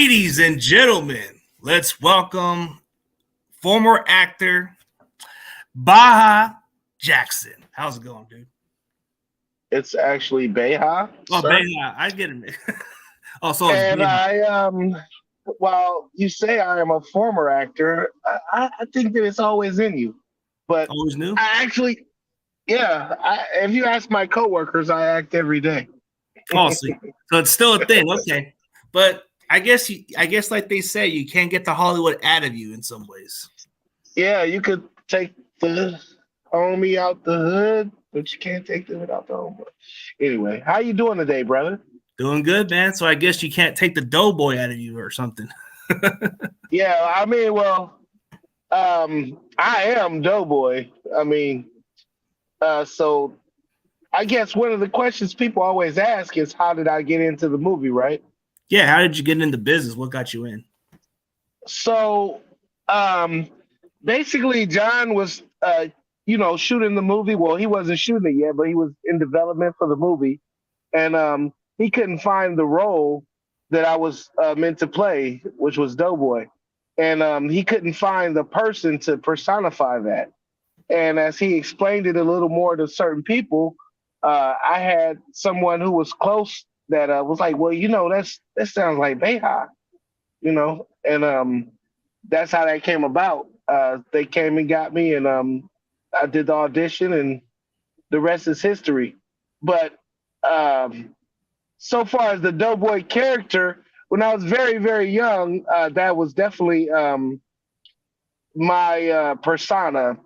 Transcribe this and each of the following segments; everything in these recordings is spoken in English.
Ladies and gentlemen, let's welcome former actor Baha Jackson. How's it going, dude? It's actually Baha, Oh, sir. Baha, I get it. Oh, so it's And Baha. while you say I am a former actor, I think that it's always in you. But Always new? I actually, yeah, if you ask my coworkers, I act every day. Oh, so it's still a thing. Okay. But I guess like they say, you can't get the Hollywood out of you in some ways. Yeah, you could take the homie out the hood, but you can't take the hood out the home. Anyway, how you doing today, brother? Doing good, man. So I guess you can't take the doughboy out of you or something. Yeah, I mean, well, I am Doughboy. So I guess one of the questions people always ask is, how did I get into the movie, right? Yeah, how did you get into business? What got you in? So um, basically, John was, shooting the movie. Well, he wasn't shooting it yet, but he was in development for the movie. And he couldn't find the role that I was meant to play, which was Doughboy. And he couldn't find the person to personify that. And as he explained it a little more to certain people, I had someone who was close that was like, well, that sounds like Beha, and that's how that came about. They came and got me, and I did the audition, and the rest is history. But so far as the Doughboy character, when I was very, very young, that was definitely my persona,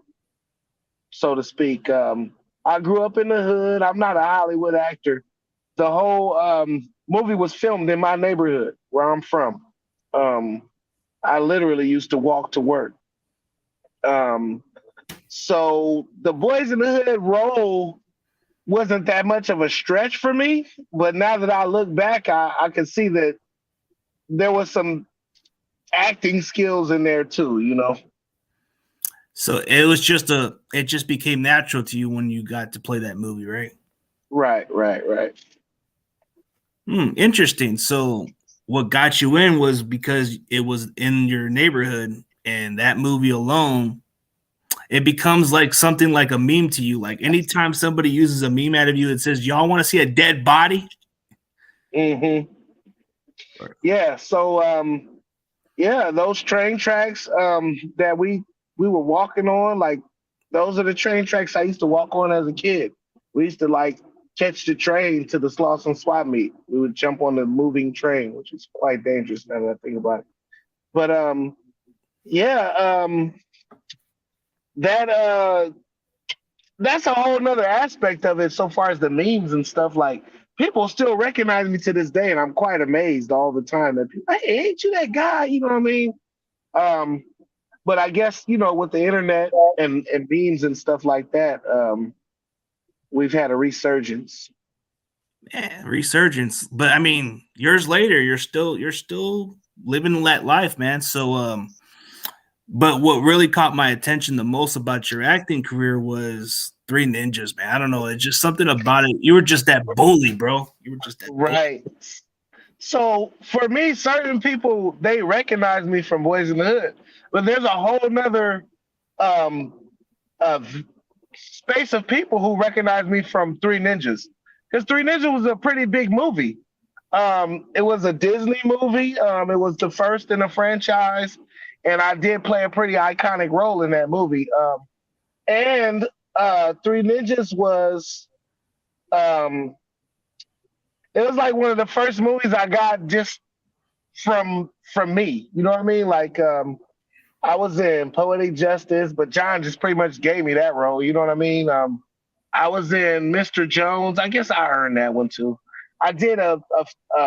so to speak. I grew up in the hood. I'm not a Hollywood actor. The whole movie was filmed in my neighborhood where I'm from. I literally used to walk to work. Um, so the Boys in the Hood role wasn't that much of a stretch for me. But now that I look back, I can see that there was some acting skills in there too. So it just became natural to you when you got to play that movie, right? Right. Interesting. So what got you in was because it was in your neighborhood, and that movie alone, it becomes like something like a meme to you. Like anytime somebody uses a meme out of you that says, y'all want to see a dead body? Mm-hmm. Yeah. So those train tracks that we were walking on, like those are the train tracks I used to walk on as a kid. We used to like catch the train to the Slauson swap meet. We would jump on the moving train, which is quite dangerous now that I think about it. But yeah, that that's a whole nother aspect of it so far as the memes and stuff. Like people still recognize me to this day, and I'm quite amazed all the time that people, hey, ain't you that guy? You know what I mean? Um, but I guess, with the internet and memes and stuff like that, we've had a resurgence. Yeah, resurgence. But I mean, years later, you're still living that life, man. So but what really caught my attention the most about your acting career was Three Ninjas, man. I don't know. It's just something about it. You were just that bully, bro. You were just that bully. Right. So for me, certain people, they recognize me from Boys in the Hood, but there's a whole nother um, space of people who recognize me from Three Ninjas, because Three Ninjas was a pretty big movie. It was a Disney movie. It was the first in a franchise, and I did play a pretty iconic role in that movie. And Three Ninjas was um, it was like one of the first movies I got just from me. You know what I mean? Like I was in Poetic Justice, but John just pretty much gave me that role. You know what I mean? I was in Mr. Jones. I guess I earned that one too. I did a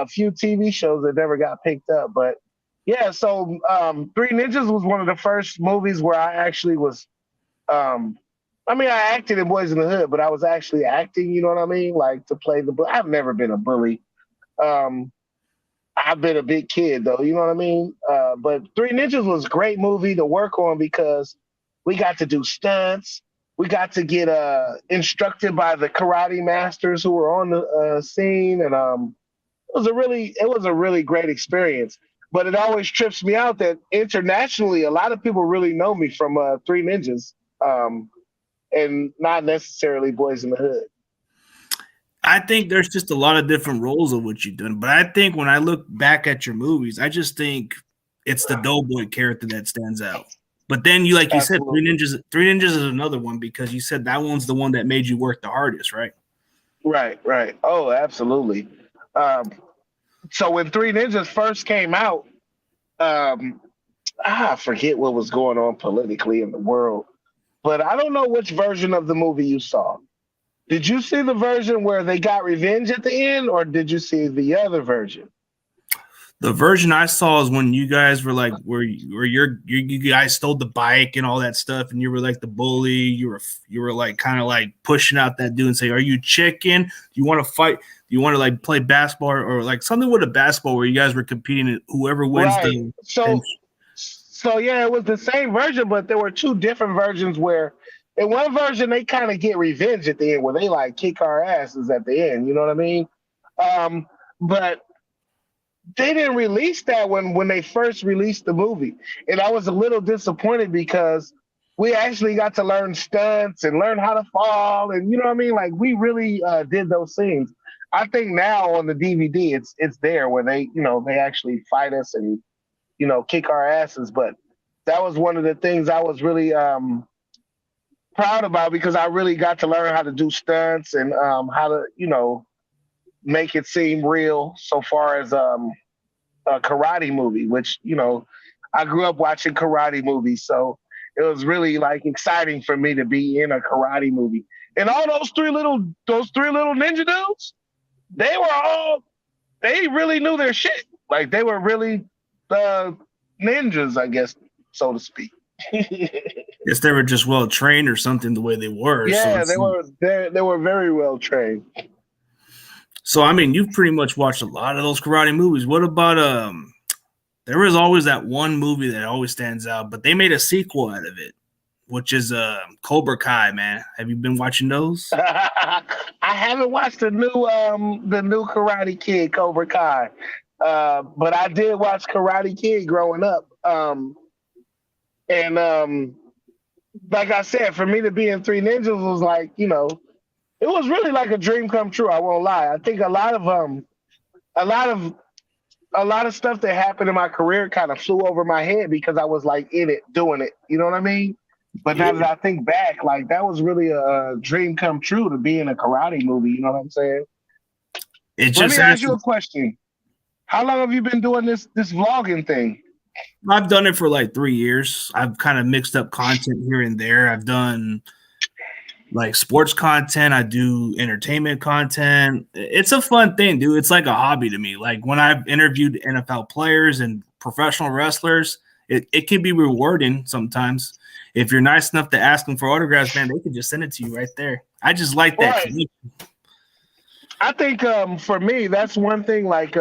few TV shows that never got picked up, but yeah. So Three Ninjas was one of the first movies where I actually was. Um, I mean, I acted in Boys in the Hood, but I was actually acting. You know what I mean? Like to play the. I've never been a bully. Um, I've been a big kid though, you know what I mean? But Three Ninjas was a great movie to work on because we got to do stunts. We got to get instructed by the karate masters who were on the scene, and it was a really great experience. But it always trips me out that internationally, a lot of people really know me from Three Ninjas, and not necessarily Boys in the Hood. I think there's just a lot of different roles of what you've done. But I think when I look back at your movies, I just think it's the Doughboy character that stands out. But then you, like you said, Absolutely. Three Ninjas is another one because you said that one's the one that made you work the hardest, right? Right, right. Oh, absolutely. Um, so when Three Ninjas first came out, um, I forget what was going on politically in the world, but I don't know which version of the movie you saw. Did you see the version where they got revenge at the end, or did you see the other version? The version I saw is when you guys were like, you guys stole the bike and all that stuff, and you were like the bully. You were like kind of like pushing out that dude and say, "Are you chicken? Do you want to fight? Do you want to like play basketball or like something with a basketball where you guys were competing and whoever wins Right. the and So yeah, it was the same version, but there were two different versions where in one version they kind of get revenge at the end where they like kick our asses at the end, you know what I mean? But they didn't release that when they first released the movie. And I was a little disappointed because we actually got to learn stunts and learn how to fall and you know what I mean? Like we really did those things. I think now on the DVD it's there where they, you know, they actually fight us and you know, kick our asses. But that was one of the things I was really proud about because I really got to learn how to do stunts and how to, you know, make it seem real so far as a karate movie, which, you know, I grew up watching karate movies. So it was really like exciting for me to be in a karate movie. And all those three little ninja dudes, they were all, they really knew their shit. Like they were really ninjas, I guess, so to speak. guess they were just well trained or something the way they were. Yeah, they were very well trained. So I mean, you've pretty much watched a lot of those karate movies. What about there was always that one movie that always stands out, but they made a sequel out of it, which is Cobra Kai, man. Have you been watching those? I haven't watched the new Karate Kid Cobra Kai, but I did watch Karate Kid growing up. And like I said, for me to be in Three Ninjas was like, you know, it was really like a dream come true. I won't lie. I think a lot of a lot of stuff that happened in my career kind of flew over my head because I was like in it, doing it. You know what I mean? But Yeah. now that I think back, like that was really a dream come true to be in a karate movie. You know what I'm saying? It Let just me ask you a question. How long have you been doing this vlogging thing? I've done it for like 3 years. I've kind of mixed up content here and there. I've done like sports content. I do entertainment content. It's a fun thing, dude. It's like a hobby to me. Like when I've interviewed NFL players and professional wrestlers, it can be rewarding sometimes. If you're nice enough to ask them for autographs, man, they can just send it to you right there. I just like that. Right. I think for me, that's one thing. Like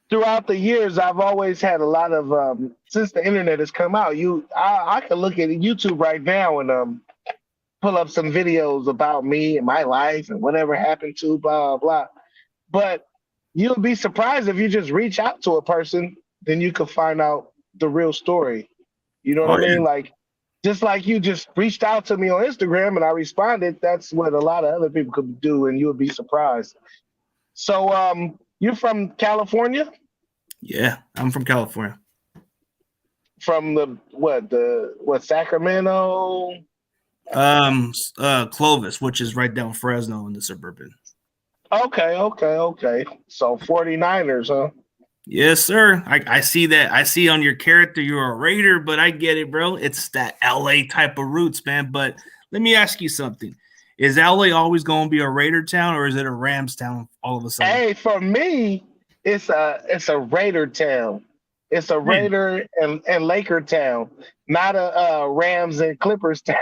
throughout the years, I've always had a lot of since the internet has come out. I can look at YouTube right now and pull up some videos about me and my life and whatever happened to blah blah. But you'll be surprised if you just reach out to a person, then you can find out the real story. You know what I mean? Yeah. Like just like you just reached out to me on Instagram and I responded, that's what a lot of other people could do, and you would be surprised. So you're from California? Yeah, I'm from California. From the Sacramento? Clovis, which is right down Fresno in the suburban. Okay. So 49ers, huh? Yes, sir. I see that. I see on your character you're a Raider, but I get it, bro. It's that LA type of roots, man. But let me ask you something. Is LA always going to be a Raider town or is it a Rams town all of a sudden? Hey, for me, it's a Raider town. It's a Raider and Laker town, not a Rams and Clippers town.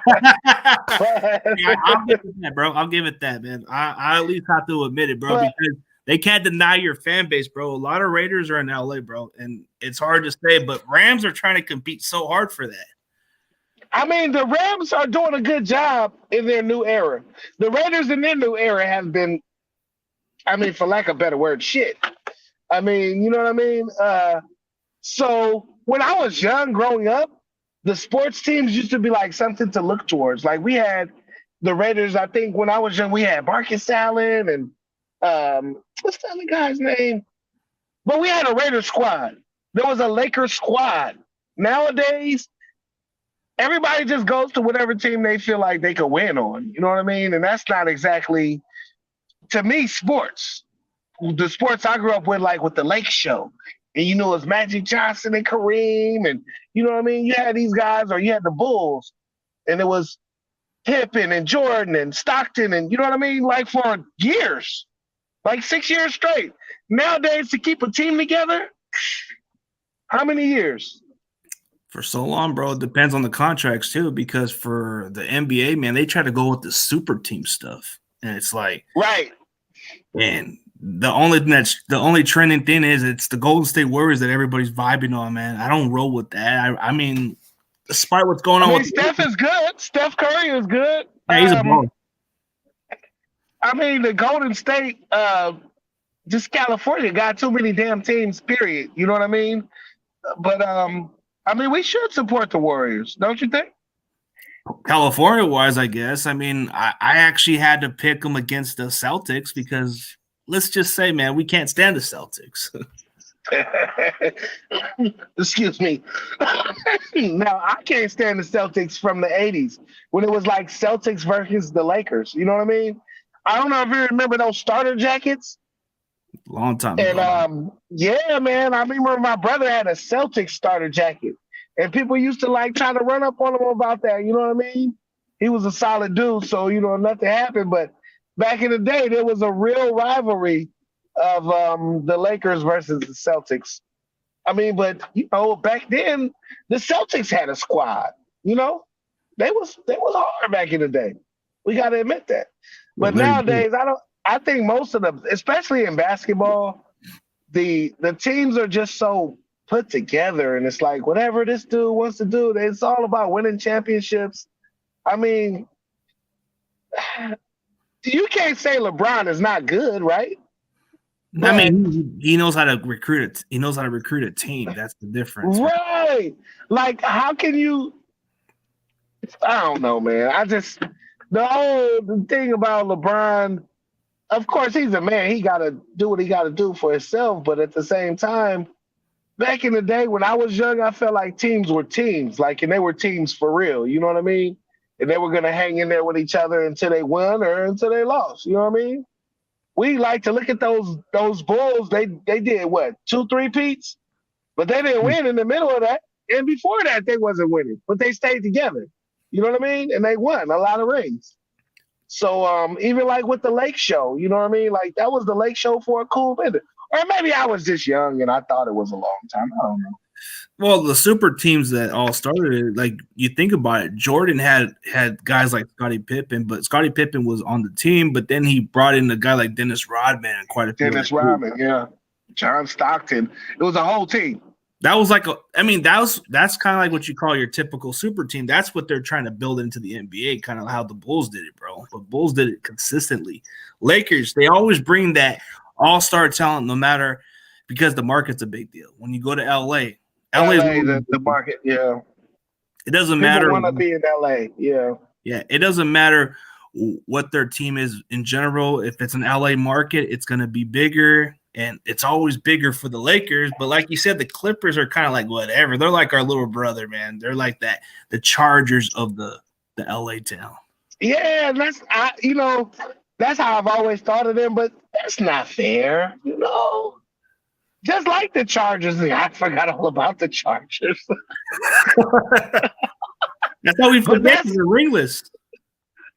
Yeah, I'll give it that, bro. I'll give it that, man. I at least have to admit it, bro, because they can't deny your fan base, bro. A lot of Raiders are in LA, bro, and it's hard to say, but Rams are trying to compete so hard for that. I mean, the Rams are doing a good job in their new era. The Raiders in their new era have been, I mean, for lack of a better word, shit. I mean, you know what I mean? So when I was young, growing up, the sports teams used to be like something to look towards. Like we had the Raiders. I think when I was young, we had Marcus Allen and what's the other guy's name? But we had a Raiders squad. There was a Lakers squad. Nowadays, everybody just goes to whatever team they feel like they could win on. You know what I mean? And that's not exactly, to me, sports. The sports I grew up with, like with the Lake Show. And you know, it was Magic Johnson and Kareem. And you know what I mean? You had these guys, or you had the Bulls. And it was Pippen and Jordan and Stockton. And you know what I mean? Like for years, like 6 years straight. Nowadays, to keep a team together, how many years? For so long, bro. It depends on the contracts too, because for the NBA, man, they try to go with the super team stuff, and it's like, right. And the only trending thing is it's the Golden State Warriors that everybody's vibing on, man. I don't roll with that. I mean, despite what's going on, with Steph is good. Steph Curry is good. Yeah, he's a baller. I mean, the Golden State, just California got too many damn teams. Period. You know what I mean? But I mean, we should support the Warriors, don't you think? California-wise, I guess. I mean, I actually had to pick them against the Celtics because let's just say, man, we can't stand the Celtics. Excuse me. Now, I can't stand the Celtics from the 80s when it was like Celtics versus the Lakers. You know what I mean? I don't know if you remember those starter jackets. Long time ago. And yeah, man, I remember my brother had a Celtics starter jacket. And people used to like try to run up on him about that. You know what I mean? He was a solid dude, so, you know, nothing happened. But back in the day, there was a real rivalry of the Lakers versus the Celtics. I mean, but, you know, back then, the Celtics had a squad. You know? They was hard back in the day. We got to admit that. But nowadays, I think most of them, especially in basketball, the teams are just so put together, and it's like whatever this dude wants to do, it's all about winning championships. I mean, you can't say LeBron is not good, right? I mean, he knows how to recruit it. He knows how to recruit a team. That's the difference, right? Like, how can you? I don't know, man. The whole thing about LeBron. Of course, he's a man. He got to do what he got to do for himself. But at the same time, back in the day when I was young, I felt like teams were teams, like, and they were teams for real. You know what I mean? And they were going to hang in there with each other until they won or until they lost. You know what I mean? We like to look at those Bulls. They did what, 2-3 peats, but they didn't win in the middle of that. And before that, they wasn't winning, but they stayed together. You know what I mean? And they won a lot of rings. So even like with the Lake Show, you know what I mean? Like that was the Lake Show for a cool minute. Or maybe I was just young and I thought it was a long time. I don't know. Well, the super teams that all started, like you think about it, Jordan had guys like Scottie Pippen, but Scottie Pippen was on the team, but then he brought in a guy like Dennis Rodman and quite a few. Dennis Rodman, yeah. John Stockton. It was a whole team. That was like that's kind of like what you call your typical super team. That's what they're trying to build into the NBA, kind of how the Bulls did it, bro. But Bulls did it consistently. Lakers, they always bring that all-star talent, no matter, because the market's a big deal. When you go to LA the market, yeah. It doesn't matter. People want to be in LA, yeah. Yeah, it doesn't matter what their team is in general. If it's an LA market, it's going to be bigger. And it's always bigger for the Lakers. But like you said, the Clippers are kind of like whatever. They're like our little brother, man. They're like that, the Chargers of the LA town. Yeah, that's how I've always thought of them, but that's not fair, you know. Just like the Chargers. I forgot all about the Chargers. That's how we forget they're ringless.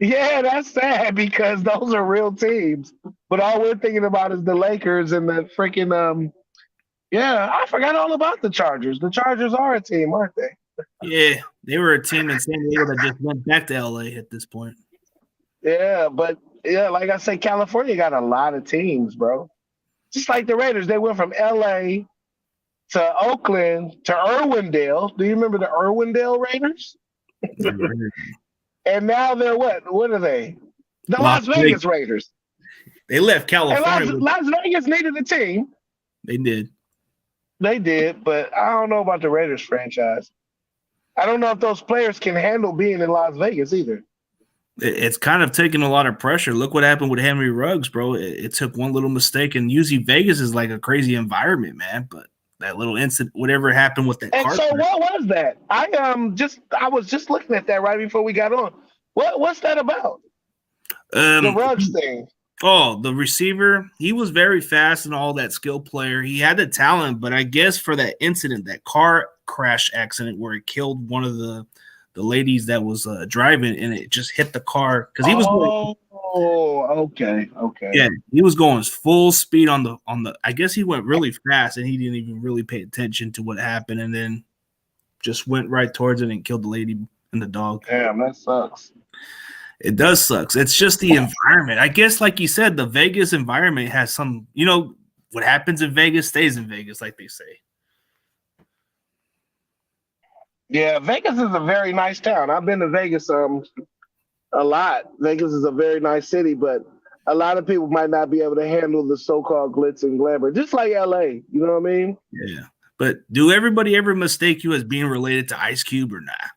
Yeah, that's sad because those are real teams. But all we're thinking about is the Lakers and the freaking yeah, I forgot all about the Chargers. The Chargers are a team, aren't they? Yeah, they were a team in San Diego that just went back to LA at this point. Yeah, but yeah, like I said, California got a lot of teams, bro. Just like the Raiders, they went from LA to Oakland to Irwindale. Do you remember the Irwindale Raiders? And now they're what? What are they? The Las Vegas Raiders. They left California. And Las Vegas needed a team. They did. They did, but I don't know about the Raiders franchise. I don't know if those players can handle being in Las Vegas either. It's kind of taking a lot of pressure. Look what happened with Henry Ruggs, bro. It took one little mistake, and usually Vegas is like a crazy environment, man. But that little incident, whatever happened with that And car so crash. what was that? I was just looking at that right before we got on. What's that about? The Ruggs thing. Oh, the receiver, he was very fast and all that skill player. He had the talent, but I guess for that incident, that car crash accident where it killed one of the ladies that was driving, and it just hit the car because he was going, okay. yeah, he was going full speed on the I guess he went really fast and he didn't even really pay attention to what happened, and then just went right towards it and killed the lady and the dog. Damn, that sucks. It does sucks. It's just the environment. I guess, like you said, the Vegas environment has some, what happens in Vegas stays in Vegas, like they say. Yeah, Vegas is a very nice town. I've been to Vegas a lot. Vegas is a very nice city, but a lot of people might not be able to handle the so-called glitz and glamour, just like LA. You know what I mean? Yeah. But do everybody ever mistake you as being related to Ice Cube or not?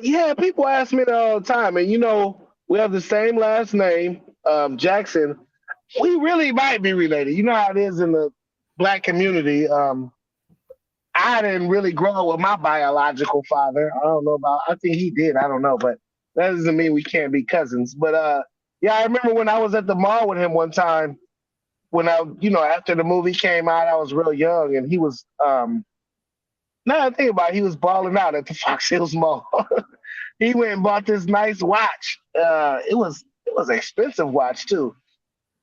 Yeah, people ask me that all the time. And, we have the same last name, Jackson. We really might be related. You know how it is in the Black community. I didn't really grow up with my biological father. I think he did. I don't know. But that doesn't mean we can't be cousins. But, yeah, I remember when I was at the mall with him one time, when after the movie came out, I was real young, and he was, now I think about it, he was balling out at the Fox Hills Mall. He went and bought this nice watch. It was an expensive watch too.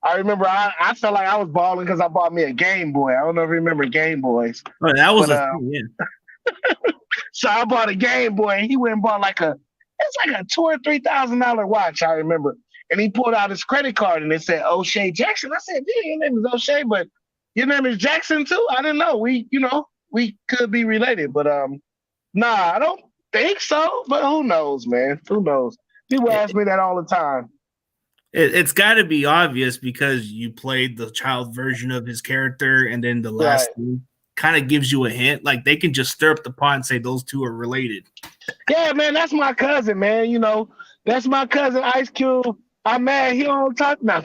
I remember I felt like I was balling because I bought me a Game Boy. I don't know if you remember Game Boys. Oh, that was thing, yeah. So I bought a Game Boy, and he went and bought it's like a $2,000 or $3,000 watch. I remember, and he pulled out his credit card, and it said O'Shea Jackson. I said, "Yeah, your name is O'Shea, but your name is Jackson too." I didn't know. We could be related, but nah, I don't think so. But who knows, man? Who knows? People ask me that all the time. It's got to be obvious because you played the child version of his character, and then the last thing kind of gives you a hint. Like they can just stir up the pot and say those two are related. Yeah, man, that's my cousin, man. That's my cousin Ice Cube. I'm mad he don't talk now.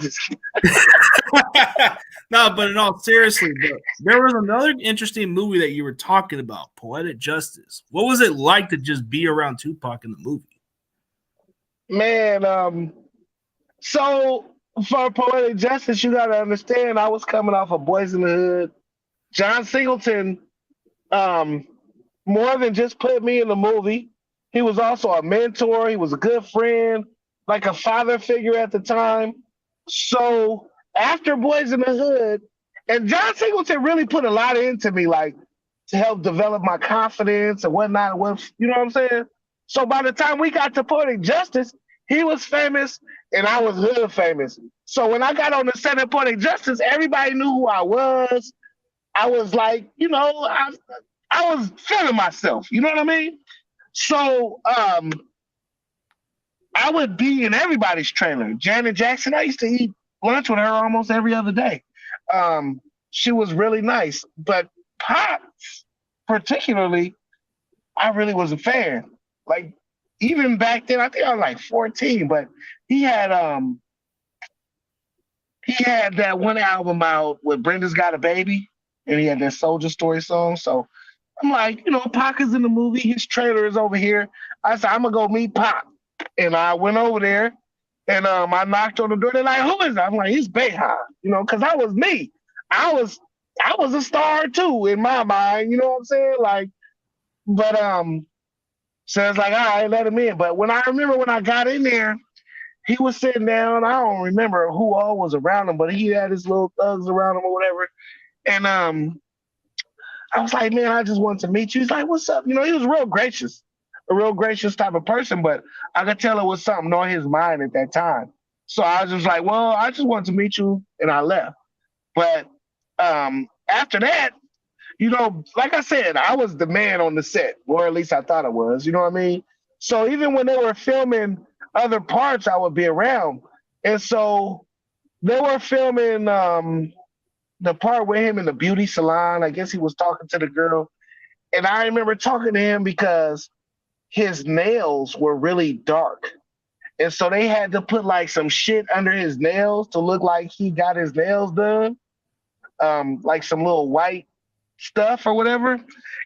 No, but in all seriously, there was another interesting movie that you were talking about, Poetic Justice. What was it like to just be around Tupac in the movie? Man, so for Poetic Justice, you got to understand, I was coming off of Boyz in the Hood. John Singleton, more than just put me in the movie, he was also a mentor. He was a good friend, like a father figure at the time. So after Boyz in the Hood, and John Singleton really put a lot into me, like to help develop my confidence and whatnot. You know what I'm saying? So by the time we got to Poetic Justice, he was famous and I was hood famous. So when I got on the set of Poetic Justice, everybody knew who I was. I was like, I was feeling myself. You know what I mean? So I would be in everybody's trailer. Janet Jackson, I used to eat lunch with her almost every other day. She was really nice. But Pop, particularly, I really was a fan. Like, even back then, I think I was like 14, but he had that one album out with Brenda's Got a Baby, and he had that Soldier Story song. So I'm like, Pac is in the movie. His trailer is over here. I said, I'm going to go meet Pac. And I went over there, and I knocked on the door. They're like, who is that? I'm like, he's Baha, because I was me. I was a star, too, in my mind. You know what I'm saying? Like, but so it's like, all right, let him in. But when I got in there, he was sitting down. I don't remember who all was around him, but he had his little thugs around him or whatever. And I was like, man, I just wanted to meet you. He's like, what's up? He was a real gracious type of person, but I could tell it was something on his mind at that time. So I was just like, well, I just wanted to meet you, and I left. But after that, like I said, I was the man on the set, or at least I thought I was, you know what I mean? So even when they were filming other parts, I would be around. And so they were filming the part with him in the beauty salon. I guess he was talking to the girl, and I remember talking to him because his nails were really dark. And so they had to put like some shit under his nails to look like he got his nails done, like some little white stuff or whatever.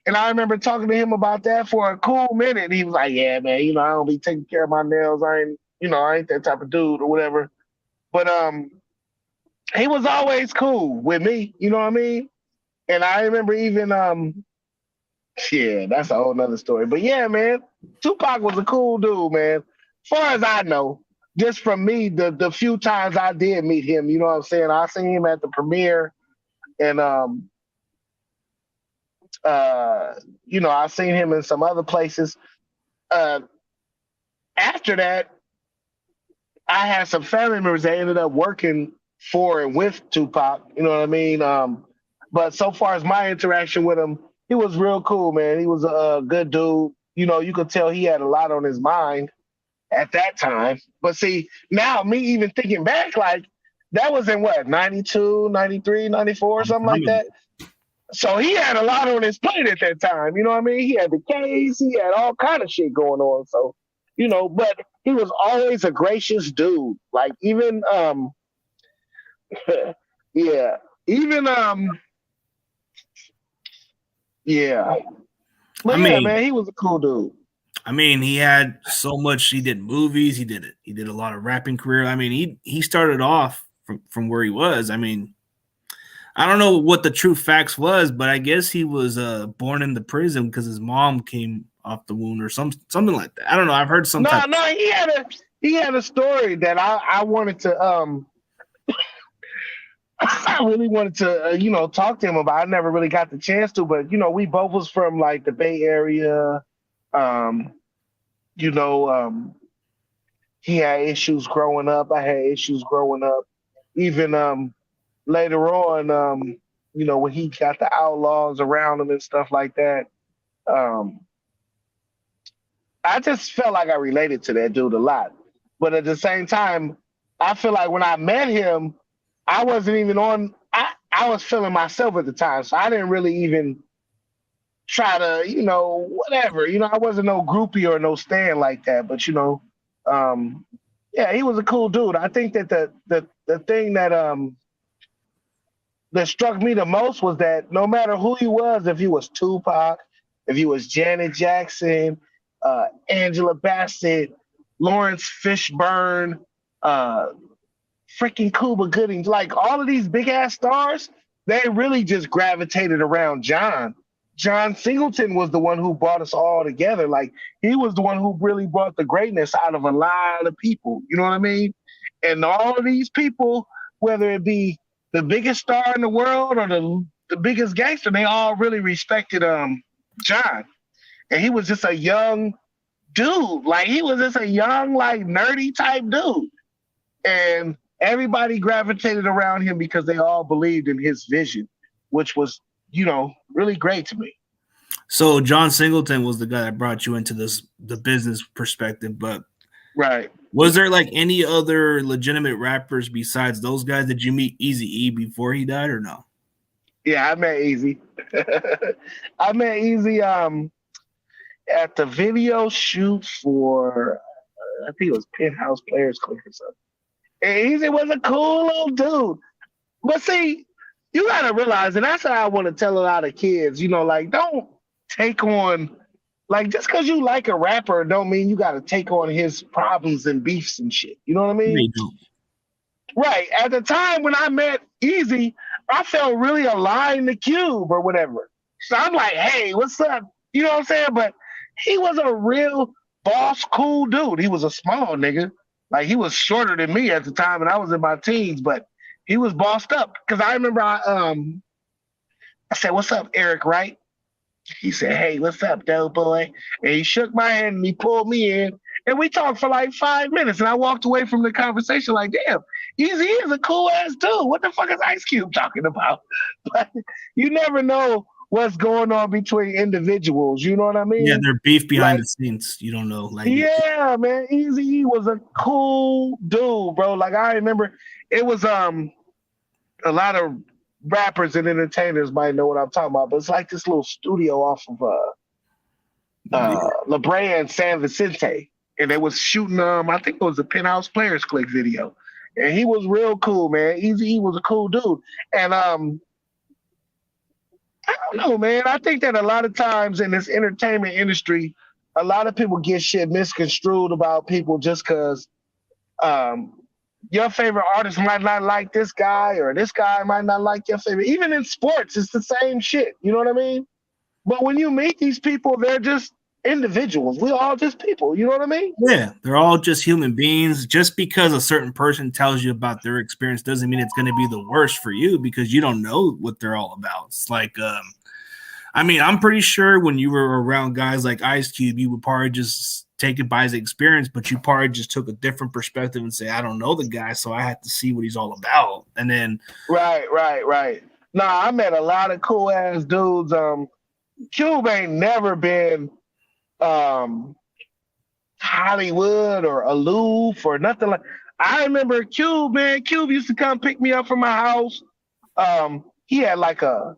And I remember talking to him about that for a cool minute. He was like, "Yeah, man, I don't be taking care of my nails. I ain't that type of dude or whatever." But he was always cool with me. You know what I mean? And I remember even yeah, that's a whole nother story. But yeah, man, Tupac was a cool dude, man. Far as I know, just from me, the few times I did meet him, you know what I'm saying? I seen him at the premiere, and uh, I seen him in some other places. Uh, After that, I had some family members that ended up working for and with Tupac. You know what I mean? But so far as my interaction with him, he was real cool, man. He was a good dude. You could tell he had a lot on his mind at that time. But see, now me even thinking back, like that was in what, 92, 93, 94, something like that. So he had a lot on his plate at that time. You know what I mean? He had the case, he had all kind of shit going on. So, but he was always a gracious dude. Like even yeah. Even yeah. But yeah, man, he was a cool dude. I mean, he had so much. He did movies. He did a lot of rapping career. I mean, he started off from where he was. I mean, I don't know what the true facts was, but I guess he was born in the prison because his mom came off the wound or something like that. I don't know. I've heard some. No, he had a story that I wanted to I really wanted to talk to him about. I never really got the chance to, but we both was from like the Bay Area. You know, he had issues growing up. I had issues growing up. Even later on, when he got the outlaws around him and stuff like that, I just felt like I related to that dude a lot. But at the same time, I feel like when I met him, I wasn't even on. I was feeling myself at the time, so I didn't really even try to, whatever. I wasn't no groupie or no stan like that. But yeah, he was a cool dude. I think that the thing that struck me the most was that no matter who he was, if he was Tupac, if he was Janet Jackson, Angela Bassett, Lawrence Fishburne, freaking Cuba Gooding, like all of these big ass stars, they really just gravitated around John. John Singleton was the one who brought us all together. Like he was the one who really brought the greatness out of a lot of people. You know what I mean? And all of these people, whether it be the biggest star in the world or the biggest gangster, they all really respected John. And he was just a young dude. Like he was just a young, like nerdy type dude. And everybody gravitated around him because they all believed in his vision, which was, really great to me. So John Singleton was the guy that brought you into the business perspective, but right. Was there like any other legitimate rappers besides those guys? Did you meet Eazy-E before he died or no? Yeah, I met Eazy. I met Eazy at the video shoot for I think it was Penthouse Players Club or something. And Eazy was a cool little dude. But see, you gotta realize, and that's how I want to tell a lot of kids, like don't take on, like just because you like a rapper don't mean you gotta take on his problems and beefs and shit. You know what I mean? Right. At the time when I met Eazy, I felt really aligned to Cube or whatever. So I'm like, hey, what's up? You know what I'm saying? But he was a real boss, cool dude. He was a small nigga. Like he was shorter than me at the time, and I was in my teens, but he was bossed up. Because I remember I said, "What's up, Eric?" Right? He said, "Hey, what's up, dope boy?" And he shook my hand and he pulled me in, and we talked for like 5 minutes. And I walked away from the conversation like, "Damn, Eazy is a cool ass dude. What the fuck is Ice Cube talking about?" But you never know what's going on between individuals. You know what I mean? Yeah, they're beef behind the scenes. You don't know. Like, yeah, man, Eazy was a cool dude, bro. Like I remember, it was a lot of rappers and entertainers might know what I'm talking about, but it's like this little studio off of Yeah. La Brea and San Vicente, and they was shooting I think it was a Penthouse Players Click video, and he was real cool, man. He was a cool dude, and I don't know, man. I think that a lot of times in this entertainment industry, a lot of people get shit misconstrued about people just because um, your favorite artist might not like this guy, or this guy might not like your favorite. Even in sports, it's the same shit. You know what I mean? But when you meet these people, they're just individuals. We're all just people. You know what I mean? Yeah, they're all just human beings. Just because a certain person tells you about their experience doesn't mean it's going to be the worst for you, because you don't know what they're all about. It's like, I mean, I'm pretty sure when you were around guys like Ice Cube, you would probably just take it by his experience, but you probably just took a different perspective and say, I don't know the guy, so I have to see what he's all about. And then, Right. Nah, I met a lot of cool ass dudes. Cube ain't never been um Hollywood or aloof or nothing like. I remember Cube, man. Cube used to come pick me up from my house. He had like a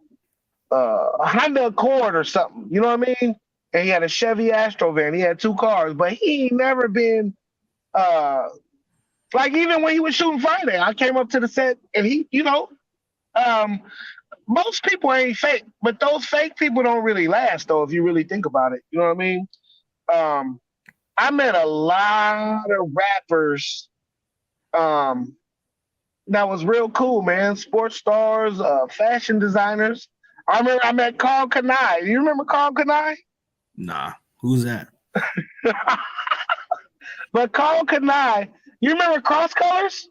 Honda Accord or something. You know what I mean? And he had a Chevy Astro van. He had two cars, but he ain't never been uh like, even when he was shooting Friday, I came up to the set and he, um, most people ain't fake, but those fake people don't really last though, if you really think about it. You know what I mean? Um, I met a lot of rappers um, that was real cool, man. Sports stars, fashion designers. I remember I met Carl Kanai. You remember Carl Kanai? nah, who's that? But Carl Kanai, you remember Cross Colors?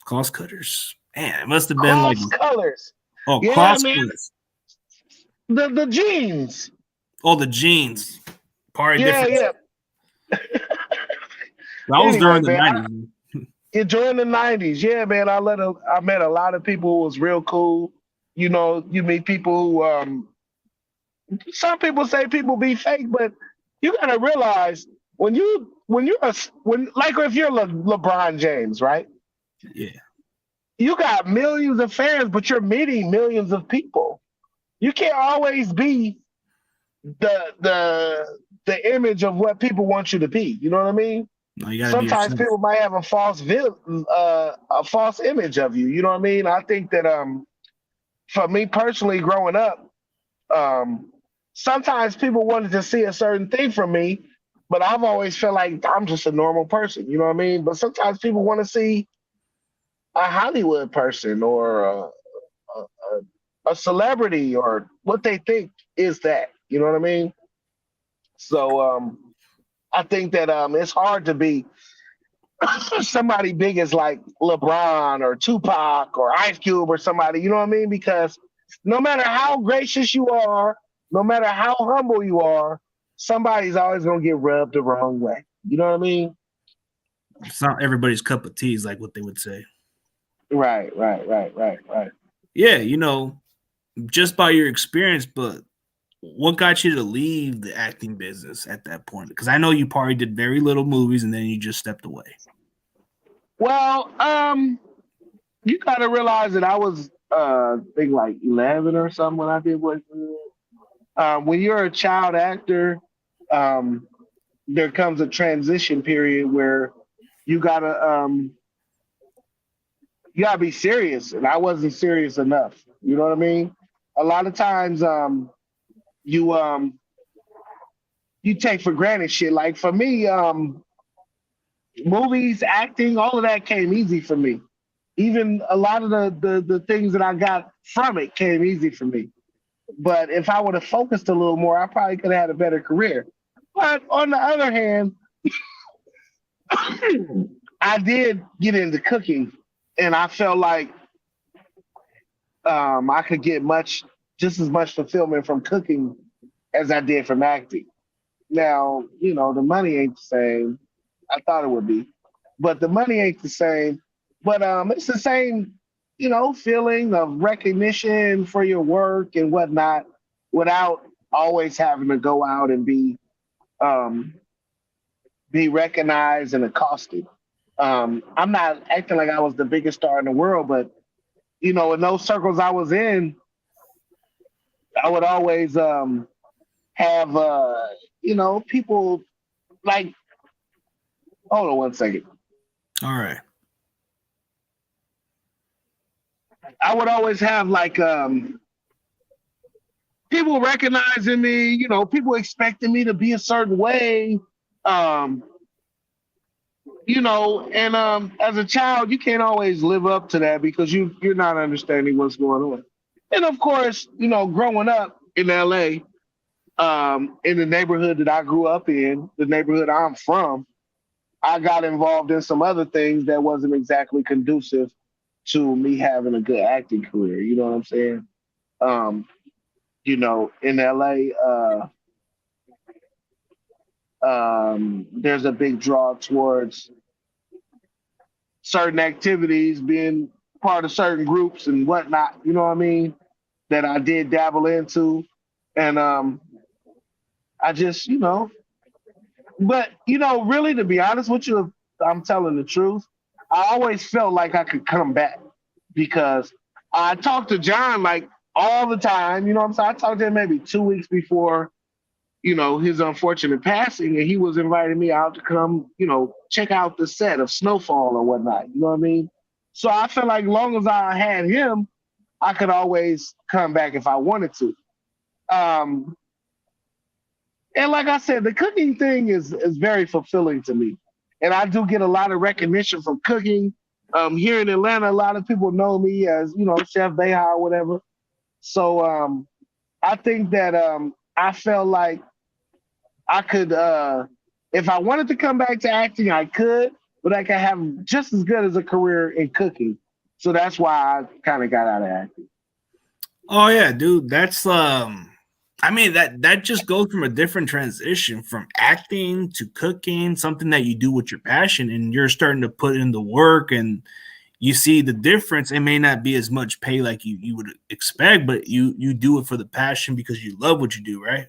Cost cutters. Man, it must have been like, Cross Colors. oh, Yeah, cost man. cutters. The jeans. Oh, the jeans. Probably Yeah, different. yeah. That was Anyway, during the man, 90s. during the '90s, yeah, man, I met a lot of people who was real cool. You know, you meet people who some people say people be fake, but you gotta realize when like if you're LeBron James, right? Yeah. You got millions of fans, but you're meeting millions of people. You can't always be the image of what people want you to be. You know what I mean? No, you got to be Sometimes yourself. people might have a false image of you. You know what I mean? I think that for me personally, growing up, um, sometimes people wanted to see a certain thing from me, but I've always felt like I'm just a normal person. You know what I mean? But sometimes people want to see a Hollywood person or a celebrity or what they think is that. You know what I mean? So I think that it's hard to be somebody big as like LeBron or Tupac or Ice Cube or somebody, you know what I mean? Because no matter how gracious you are, no matter how humble you are, somebody's always gonna get rubbed the wrong way. You know what I mean? It's not everybody's cup of tea, is like what they would say. Right. Yeah, just by your experience, but what got you to leave the acting business at that point? Because I know you probably did very little movies and then you just stepped away. Well, you gotta realize that I was I think like 11 or something when I did what when you're a child actor, um, there comes a transition period where you gotta um, you gotta be serious, and I wasn't serious enough. You know what I mean? A lot of times, you you take for granted shit. Like for me, movies, acting, all of that came easy for me. Even a lot of the things that I got from it came easy for me. But if I would have focused a little more, I probably could have had a better career. But on the other hand, I did get into cooking, and I felt like I could get just as much fulfillment from cooking as I did from acting. Now, the money ain't the same. I thought it would be, but the money ain't the same. But it's the same, feeling of recognition for your work and whatnot, without always having to go out and um, be recognized and accosted. I'm not acting like I was the biggest star in the world, but in those circles I was in, I would always have people like, hold on one second. All right. I would always have like people recognizing me, people expecting me to be a certain way. Um, and as a child, you can't always live up to that because you're not understanding what's going on. And of course, growing up in LA, in the neighborhood that I grew up in, the neighborhood I'm from, I got involved in some other things that wasn't exactly conducive to me having a good acting career. You know what I'm saying? Um, in LA, there's a big draw towards certain activities, being part of certain groups and whatnot. You know what I mean? That I did dabble into, and I just, but really, to be honest with you, if I'm telling the truth, I always felt like I could come back because I talked to John like all the time. You know what I'm saying? I talked to him maybe 2 weeks before his unfortunate passing, and he was inviting me out to come, check out the set of Snowfall or whatnot. You know what I mean? So I felt like as long as I had him, I could always come back if I wanted to. Um, and like I said, the cooking thing is very fulfilling to me, and I do get a lot of recognition from cooking. Here in Atlanta, a lot of people know me as Chef Baha or whatever. So I think that I felt like I could, if I wanted to come back to acting, I could, but I could have just as good as a career in cooking. So that's why I kind of got out of acting. Oh yeah, dude. That's I mean that just goes from a different transition from acting to cooking, something that you do with your passion, and you're starting to put in the work, and you see the difference. It may not be as much pay like you would expect, but you do it for the passion because you love what you do, right?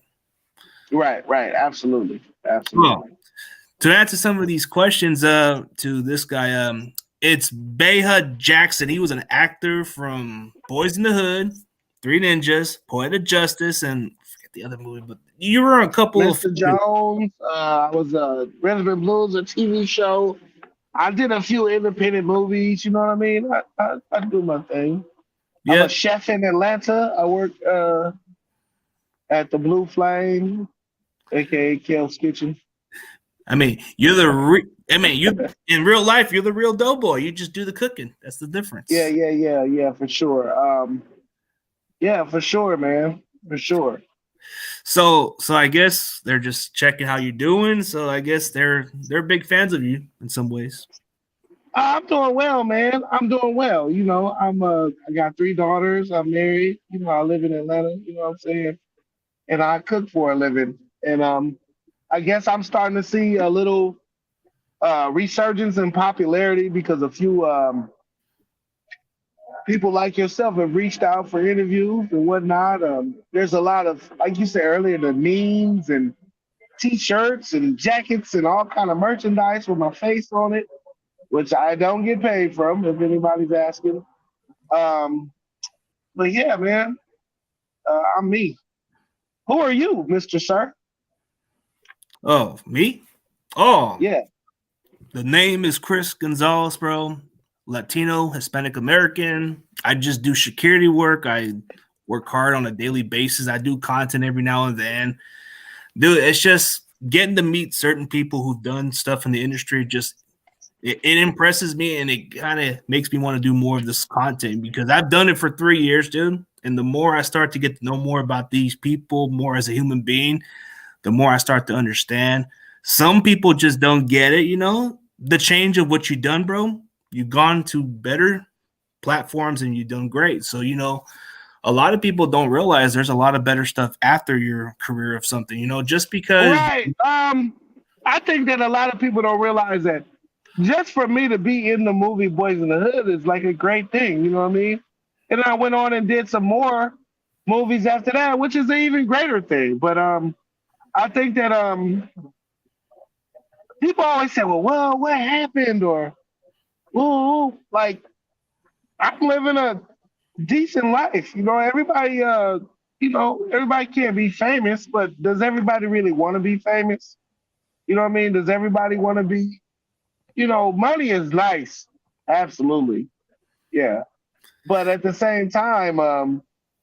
Right. Absolutely. Well, Absolutely. to answer some of these questions, to this guy, it's Baha Jackson. He was an actor from Boys in the Hood, Three Ninjas, Poetic Justice, and I forget the other movie, but you were on a couple of. Mr. Jones, I was Resident Blues, a TV show. I did a few independent movies, you know what I mean? I do my thing. I'm a Yep. chef in Atlanta. I work at the Blue Flame, aka Kale's Kitchen. I mean, I mean, you in real life, you're the real doughboy. You just do the cooking. That's the difference. Yeah, for sure. Yeah, for sure, man. For sure. So I guess they're just checking how you're doing. So I guess they're big fans of you in some ways. I'm doing well, man. I'm doing well. I got three daughters. I'm married. I live in Atlanta, you know what I'm saying? And I cook for a living. And I guess I'm starting to see a little resurgence in popularity because a few people like yourself have reached out for interviews and whatnot. There's a lot of, like you said earlier, the memes and t-shirts and jackets and all kind of merchandise with my face on it, which I don't get paid from, if anybody's asking. Um, but yeah, man, I'm me. Who are you, Mr. Sir? Oh, me? Oh, Yeah. the name is Chris Gonzalez, bro. Latino, Hispanic American. I just do security work. I work hard on a daily basis. I do content every now and then. Dude, it's just getting to meet certain people who've done stuff in the industry. Just it impresses me, and it kind of makes me want to do more of this content because I've done it for 3 years, dude. And the more I start to get to know more about these people, more as a human being, the more I start to understand. Some people just don't get it, the change of what you've done, bro. You've gone to better platforms and you've done great. So, a lot of people don't realize there's a lot of better stuff after your career of something, just because. Right. I think that a lot of people don't realize that just for me to be in the movie Boys in the Hood is like a great thing, you know what I mean? And I went on and did some more movies after that, which is an even greater thing. But I think that people always say, well, what happened? Or, ooh, like I'm living a decent life. Everybody everybody can't be famous, but does everybody really want to be famous? You know what I mean? Does everybody want to be, money is nice. Absolutely. Yeah. But at the same time,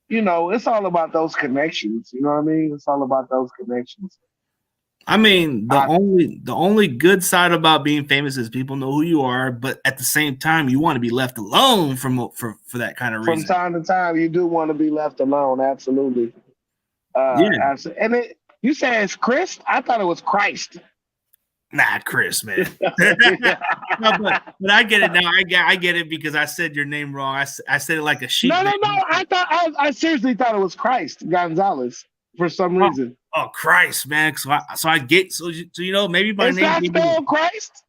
it's all about those connections. You know what I mean? It's all about those connections. I mean, the I, only good side about being famous is people know who you are, but at the same time, you want to be left alone for that kind of from reason. time to time, you do want to be left alone. Absolutely. Yeah, Absolutely. And you say it's Chris? I thought it was Christ. nah, Chris, man. No, but I get it now. I get it because I said your name wrong. I said it like a sheep No, no, no. name. I seriously thought it was Christ Gonzalez for some Oh, reason. oh Christ, man. So I get so maybe my It's name not gave you. spelled Christ.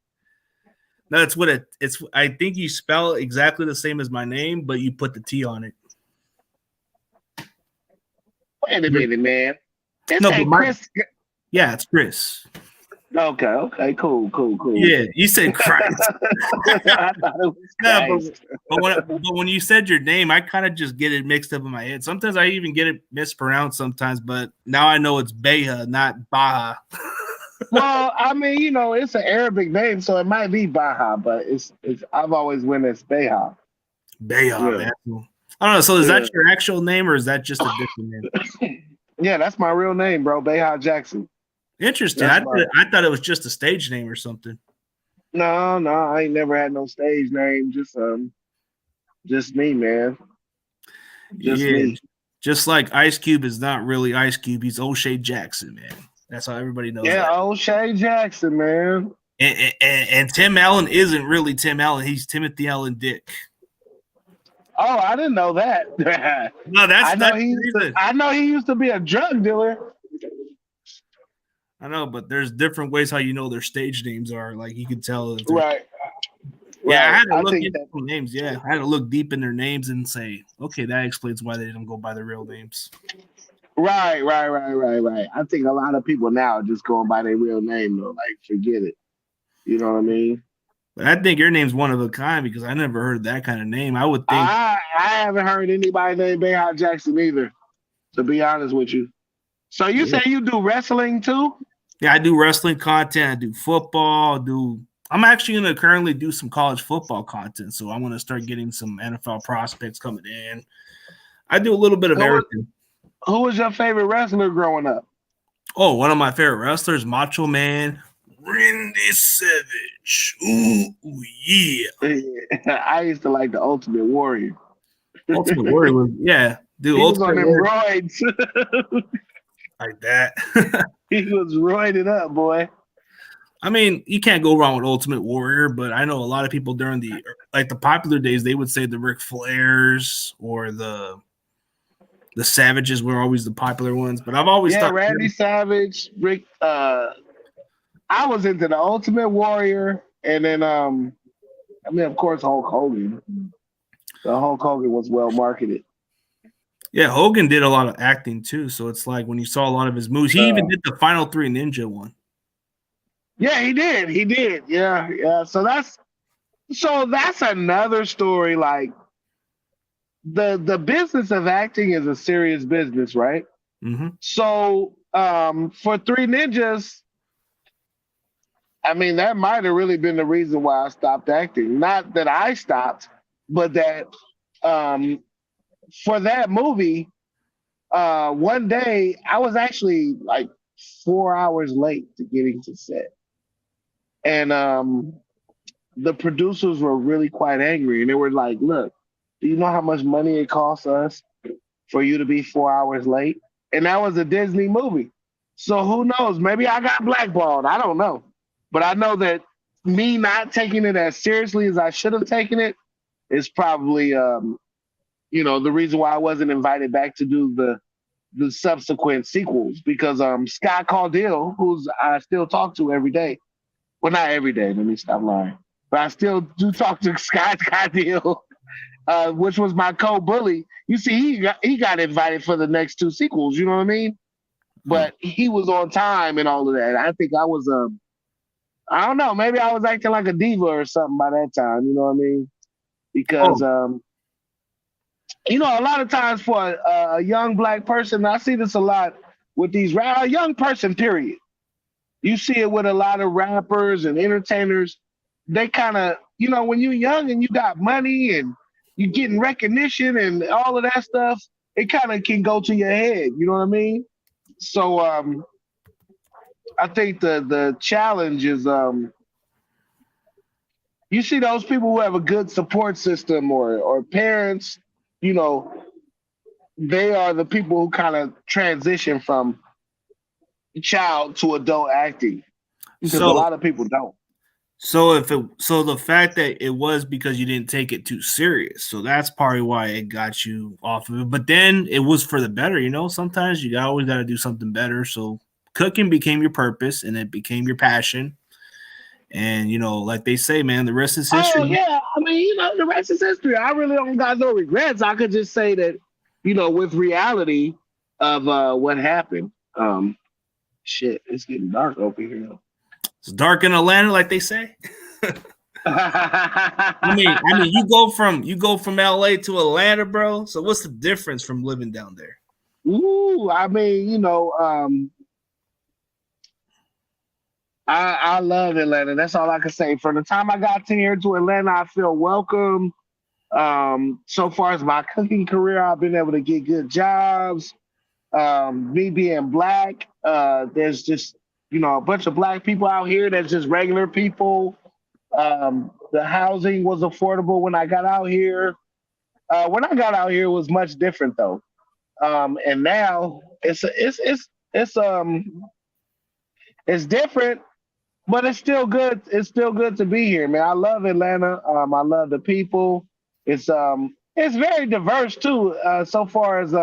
No, it's what it's. I think you spell it exactly the same as my name, but you put the T on it. Wait a minute, man. It No, but said my Chris. yeah, it's Chris. Okay, cool, cool, cool. Yeah, you said Christ. I thought it was No, Christ. but when you said your name, I kind of just get it mixed up in my head. Sometimes I even get it mispronounced sometimes, but now I know it's Beha, not Baha. Well, I mean, it's an Arabic name, so it might be Baha, but it's I've always went as Beha. Beha, Yeah, man. I don't know. So is yeah, that your actual name or is that just a different name? yeah. That's my real name, bro. Baha Jackson. Interesting. That's my. I thought it was just a stage name or something. No, no, I ain't never had no stage name. Just me, man. Just Yeah. me. Just like Ice Cube is not really Ice Cube. He's O'Shea Jackson, man. That's how everybody knows Yeah, that. O'Shea Jackson, man. And Tim Allen isn't really Tim Allen. He's Timothy Allen Dick. Oh, I didn't know that. No, I know that's he. the reason. I know he used to be a drug dealer. I know, but there's different ways how you know their stage names are. Like you can tell if they're Right. yeah, I Right. had to I look think into that. some names. Yeah, I had to look deep in their names and say, okay, that explains why they don't go by their real names. Right. Right. Right. Right. Right. I think a lot of people now are just going by their real name though. Like, forget it. You know what I mean? But I think your name's one of a kind because I never heard that kind of name. I would think, I haven't heard anybody named Bayhard Jackson either. To be honest with you. So you yeah, say you do wrestling too? yeah, I do wrestling content, I do football, I'm actually going to currently do some college football content. So I'm going to start getting some NFL prospects coming in. I do a little bit of Who was, everything. who was your favorite wrestler growing up? Oh, one of my favorite wrestlers, Macho Man, Randy Savage. Ooh, yeah. I used to like the Ultimate Warrior. Ultimate Warrior was, yeah, dude, He was on Ultimate them Warrior roids. like that. He was roided up, boy. I mean, you can't go wrong with Ultimate Warrior, but I know a lot of people during the popular days, they would say the Ric Flairs or the Savages were always the popular ones. But I've always Yeah, thought, Randy Savage, Rick. I was into the Ultimate Warrior, and then I mean, of course, Hulk Hogan. The Hulk Hogan was well marketed. yeah, Hogan did a lot of acting too. So it's like when you saw a lot of his moves, he even Uh, did the Final Three Ninja one. yeah, he did. He did. Yeah, yeah. So that's another story. Like the business of acting is a serious business, right? Mm-hmm. So for Three Ninjas, I mean, that might have really been the reason why I stopped acting. Not that I stopped, but that um, for that movie, one day I was actually like 4 hours late to getting to set. And the producers were really quite angry. And they were like, look, do you know how much money it costs us for you to be 4 hours late? And that was a Disney movie. So who knows? Maybe I got blackballed. I don't know. But I know that me not taking it as seriously as I should have taken it is probably the reason why I wasn't invited back to do the subsequent sequels because Scott Caudill, who's I still talk to every day. Well, not every day. Let me stop lying. But I still do talk to Scott Caudill, which was my co-bully. You see, he got invited for the next two sequels. You know what I mean? But he was on time and all of that. I think I was I don't know. Maybe I was acting like a diva or something by that time. You know what I mean? Because Oh, You know, a lot of times for a young black person, I see this a lot with these a young person. Period. You see it with a lot of rappers and entertainers. They kind of, you know, when you're young and you got money and you getting recognition and all of that stuff, it kind of can go to your head. You know what I mean? So I think the challenge is you see those people who have a good support system or parents, you know, they are the people who kind of transition from child to adult acting because a So lot of people don't. so the fact that it was because you didn't take it too serious, so that's probably why it got you off of it. But then it was for the better, you know. Sometimes you always got to do something better. So cooking became your purpose, and it became your passion. And you know, like they say, man, the rest is Oh history. yeah, I mean, you know, the rest is history. I really don't got no regrets. I could just say that, you know, with reality of what happened. Shit, it's getting dark over here. It's dark in Atlanta, like they say. I mean, you go from LA to Atlanta, bro. So what's the difference from living down there? Ooh, I mean, you know, I love Atlanta. That's all I can say. From the time I got to here to Atlanta, I feel welcome. So far as my cooking career, I've been able to get good jobs. Me being black, there's just, you know, a bunch of black people out here that's just regular people. The housing was affordable when I got out here. When I got out here, it was much different though. And now it's different, but it's still good. It's still good to be here, man. I love Atlanta. I love the people. It's very diverse too. So far as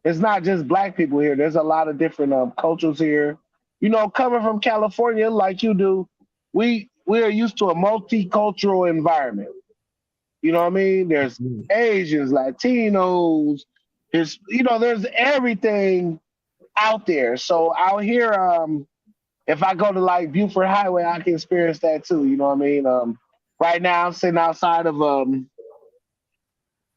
it's not just black people here. There's a lot of different cultures here. You know, coming from California like you do, we are used to a multicultural environment. You know what I mean? There's Asians, Latinos. There's everything out there. So out here, if I go to like Buford Highway, I can experience that too. You know what I mean? Right now, I'm sitting outside of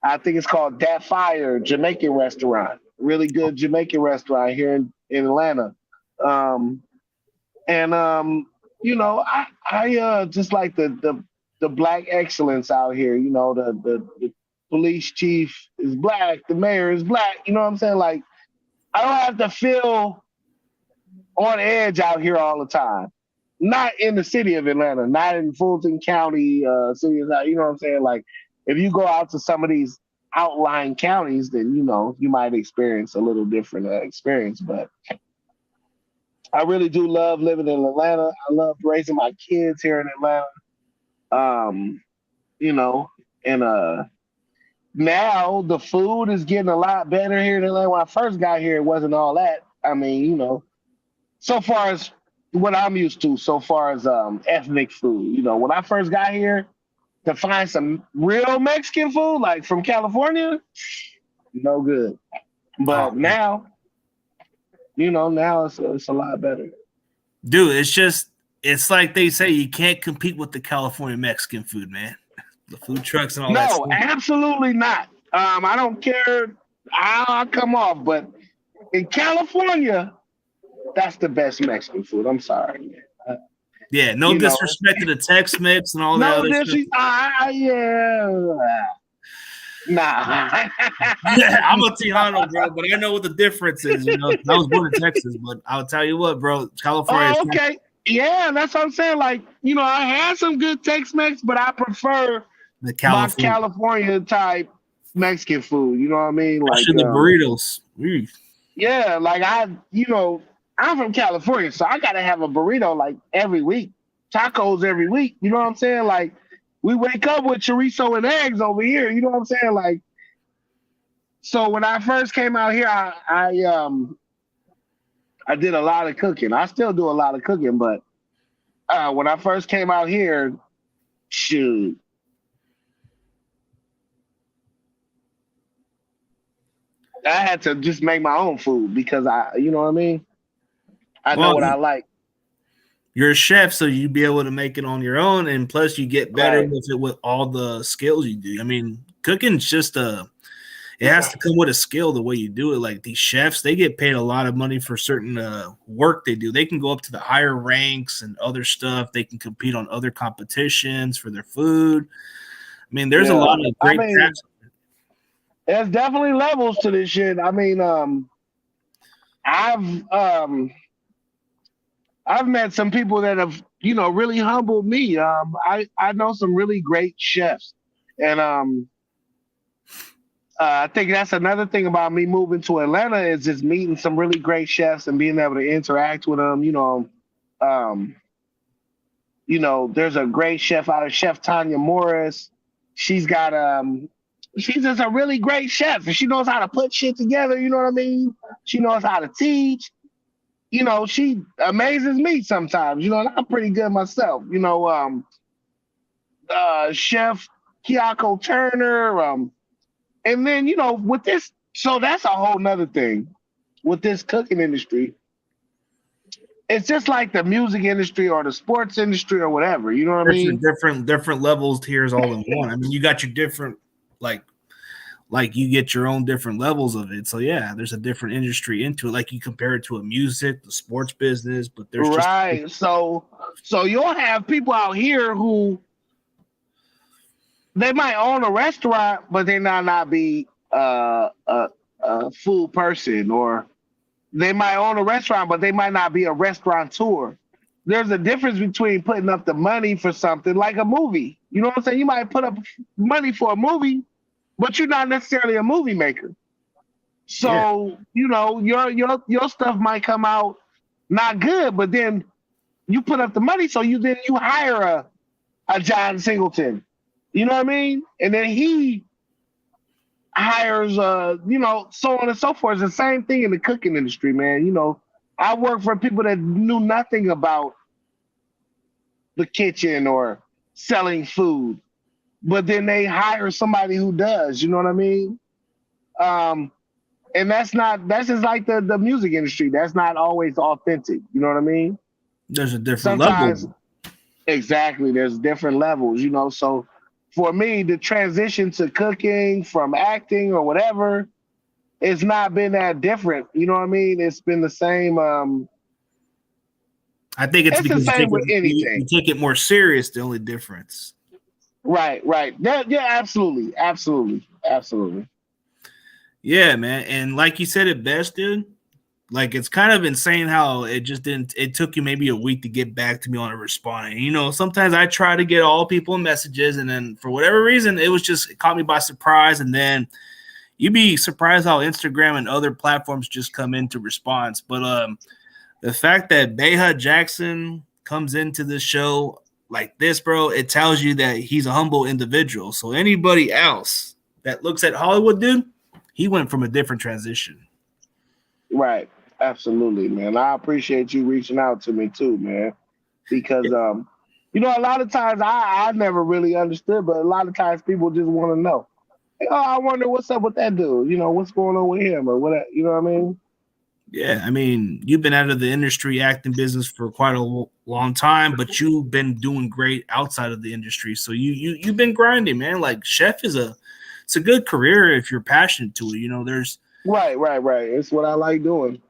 I think it's called Dat Fire Jamaican restaurant. Really good Jamaican restaurant here in Atlanta. Um, and you know, I just like the black excellence out here. You know, the police chief is black, the mayor is black. You know what I'm saying? Like, I don't have to feel on edge out here all the time. Not in the city of Atlanta, not in Fulton County, city of, you know what I'm saying? Like, if you go out to some of these outlying counties, then, you know, you might experience a little different experience. But I really do love living in Atlanta. I love raising my kids here in Atlanta. Um, you know, and now the food is getting a lot better here in Atlanta. When I first got here, it wasn't all that. I mean, you know, so far as what I'm used to, so far as ethnic food, you know, when I first got here, to find some real Mexican food, like from California, no good. Oh, But now, you know, now it's a lot better. dude, it's like they say you can't compete with the California Mexican food, man. The food trucks and all that No, stuff. absolutely not. I don't care how I come off, but in California, that's the best Mexican food. I'm sorry, man. Yeah, no You know, disrespect to the Tex Mex and all that no other stuff. disrespect. Yeah, nah. Yeah, I'm a Tejano, bro, but I know what the difference is. You know, I was born in Texas, but I'll tell you what, bro, California is Oh, okay. Yeah, that's what I'm saying. Like, you know, I had some good Tex-Mex, but I prefer the my California, California type Mexican food. You know what I mean? Like, especially the burritos. Ooh. yeah, like you know, I'm from California, so I gotta have a burrito like every week, tacos every week. You know what I'm saying? Like, we wake up with chorizo and eggs over here. You know what I'm saying? Like, so when I first came out here, I did a lot of cooking. I still do a lot of cooking, but when I first came out here, shoot, I had to just make my own food because you know what I mean? I know Well, what I like. you're a chef, so you'd be able to make it on your own, and plus you get better Right. with it with all the skills you do. I mean, cooking's just it has to come with a skill the way you do it. Like these chefs, they get paid a lot of money for certain work they do. They can go up to the higher ranks and other stuff. They can compete on other competitions for their food. I mean, there's a lot of great crafts. There's definitely levels to this shit. I mean, I've met some people that have, really humbled me. I know some really great chefs, and I think that's another thing about me moving to Atlanta is just meeting some really great chefs and being able to interact with them. There's a great chef out of Chef Tanya Morris. She's just a really great chef, and she knows how to put shit together. You know what I mean? She knows how to teach. She amazes me sometimes. And I'm pretty good myself. Chef Kiyako Turner. And then, with this, so that's a whole nother thing with this cooking industry. It's just like the music industry or the sports industry or whatever. You know what I mean? Different levels, tiers, all in one. I mean, you got your different, like you get your own different levels of it. So yeah, there's a different industry into it. Like you compare it to a music, the sports business, but there's right. So you'll have people out here who they might own a restaurant, but they not be a food person, or they might own a restaurant, but they might not be a restaurateur. There's a difference between putting up the money for something like a movie. You know what I'm saying? You might put up money for a movie, but you're not necessarily a movie maker. So, your stuff might come out not good, but then you put up the money, so you hire a John Singleton. You know what I mean? And then he hires, so on and so forth. It's the same thing in the cooking industry, man. I work for people that knew nothing about the kitchen or selling food, but then they hire somebody who does. You know what I mean? And that's just like the music industry. That's not always authentic. You know what I mean? There's a different level. Exactly. There's different levels, so for me, the transition to cooking from acting or whatever, it's not been that different. You know what I mean? It's been the same. I think it's because you take it more serious. The only difference. Right. Yeah, absolutely. Yeah, man. And like you said it best, dude. Like, it's kind of insane how it took you maybe a week to get back to me on a responding. Sometimes I try to get all people messages, and then for whatever reason, it caught me by surprise. And then you'd be surprised how Instagram and other platforms just come into response. But the fact that Baha Jackson comes into this show like this, bro, it tells you that he's a humble individual. So anybody else that looks at Hollywood, dude, he went from a different transition. Right. Absolutely, man. I appreciate you reaching out to me too, man. Because a lot of times I never really understood, but a lot of times people just want to know. I wonder what's up with that dude. What's going on with him or what? You know what I mean? Yeah, I mean, you've been out of the industry acting business for quite a long time, but you've been doing great outside of the industry. So you've been grinding, man. Like chef it's a good career if you're passionate to it. There's right. It's what I like doing.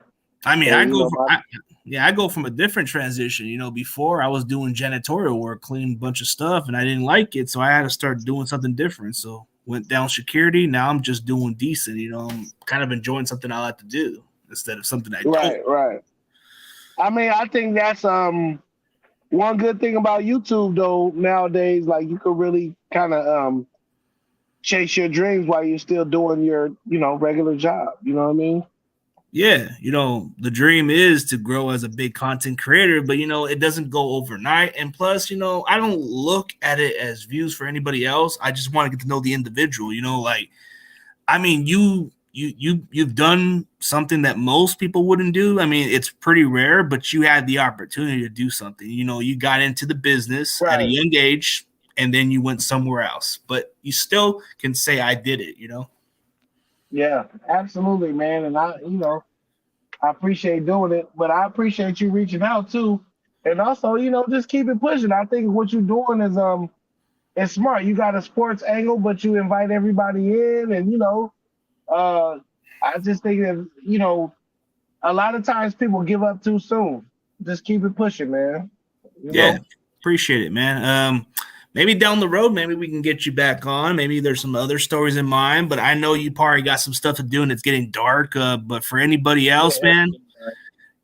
I mean, I go from a different transition. Before I was doing janitorial work, cleaning a bunch of stuff, and I didn't like it, so I had to start doing something different. So went down security. Now I'm just doing decent. I'm kind of enjoying something I like to do instead of something I don't. Right. I mean, I think that's one good thing about YouTube though nowadays. Like you can really kind of chase your dreams while you're still doing your regular job. You know what I mean? Yeah, the dream is to grow as a big content creator, but it doesn't go overnight. And plus, I don't look at it as views for anybody else. I just want to get to know the individual. I mean, you've done something that most people wouldn't do. I mean, it's pretty rare, but you had the opportunity to do something. You got into the business at a young age, and then you went somewhere else. But you still can say, I did it, Yeah, absolutely, man. And I appreciate doing it, but I appreciate you reaching out too. And also, just keep it pushing. I think what you're doing is it's smart. You got a sports angle, but you invite everybody in, and I just think that, you know, a lot of times people give up too soon. Just keep it pushing, man. You Yeah, know? appreciate it, man. Maybe down the road, maybe we can get you back on. Maybe there's some other stories in mind, but I know you probably got some stuff to do and it's getting dark. But for anybody else, Yeah. man,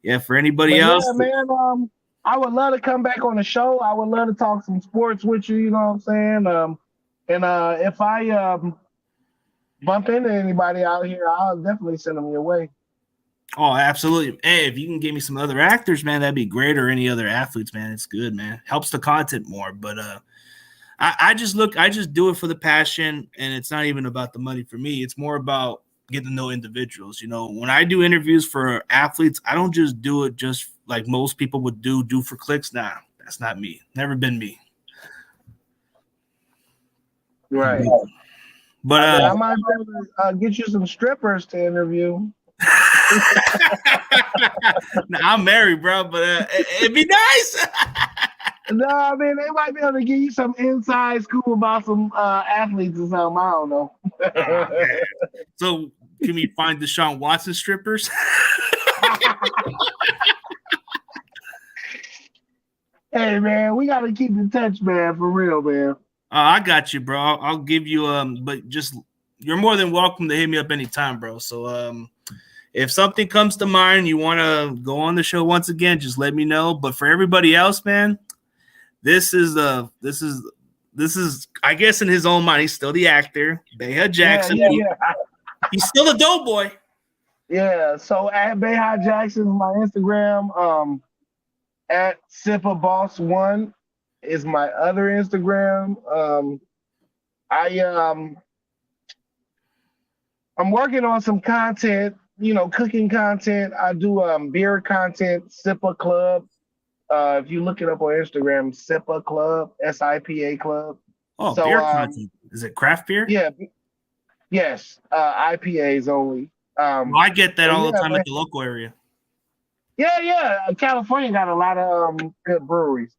yeah, for anybody But else, yeah, man, I would love to come back on the show. I would love to talk some sports with you, you know what I'm saying? And if I bump into anybody out here, I'll definitely send them your way. oh, absolutely. Hey, if you can give me some other actors, man, that'd be great. Or any other athletes, man, it's good, man. Helps the content more. But I just do it for the passion, and it's not even about the money for me. It's more about getting to know individuals. You know, when I do interviews for athletes, I don't just do it just like most people would do for clicks. Nah, that's not me. Never been me. Right. But I might be able to get you some strippers to interview. nah, I'm married, bro, but it'd be nice. No, I mean they might be able to give you some inside scoop about some athletes or something. I don't know. Oh, so can we find Deshaun Watson strippers? Hey man, we gotta keep in touch, man, for real, man. I got you, bro. I'll give you but just you're more than welcome to hit me up anytime, bro. So if something comes to mind, you want to go on the show once again, just let me know. But for everybody else, man, this is I guess in his own mind, he's still the actor, Baha Jackson. Yeah. He's still a dope boy. Yeah. So at Baha Jackson is my Instagram. At SipaBoss1 is my other Instagram. I'm working on some content, you know, cooking content. I do beer content, Sipa Club. If you look it up on Instagram, Sipa Club, SIPA Club. Oh, So beer content. Is it craft beer? yeah, yes, IPAs only. Well, I get that all the time man. at the local area. Yeah. California got a lot of good breweries.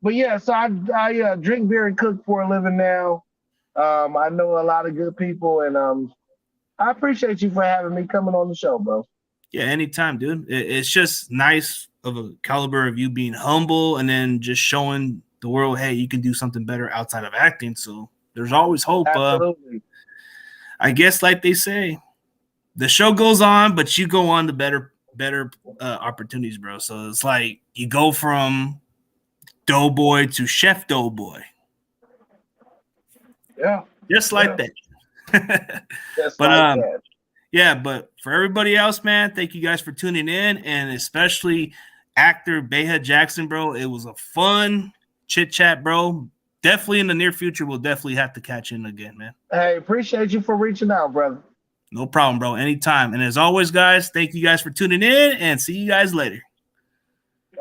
But yeah, so I drink beer and cook for a living now. I know a lot of good people, and I appreciate you for having me coming on the show, bro. Yeah, anytime, dude. It's just nice of a caliber of you being humble and then just showing the world, hey, you can do something better outside of acting. So there's always hope. Absolutely. I guess, like they say, the show goes on, but you go on to better opportunities, bro. So it's like you go from doughboy to chef doughboy. Yeah. Just like that. Just but like that. Yeah, but for everybody else, man, thank you guys for tuning in, and especially actor Baha Jackson, bro. It was a fun chit chat, bro. Definitely in the near future, we'll definitely have to catch in again, man. Hey, appreciate you for reaching out, brother. No problem, bro. Anytime. And as always, guys, thank you guys for tuning in, and see you guys later.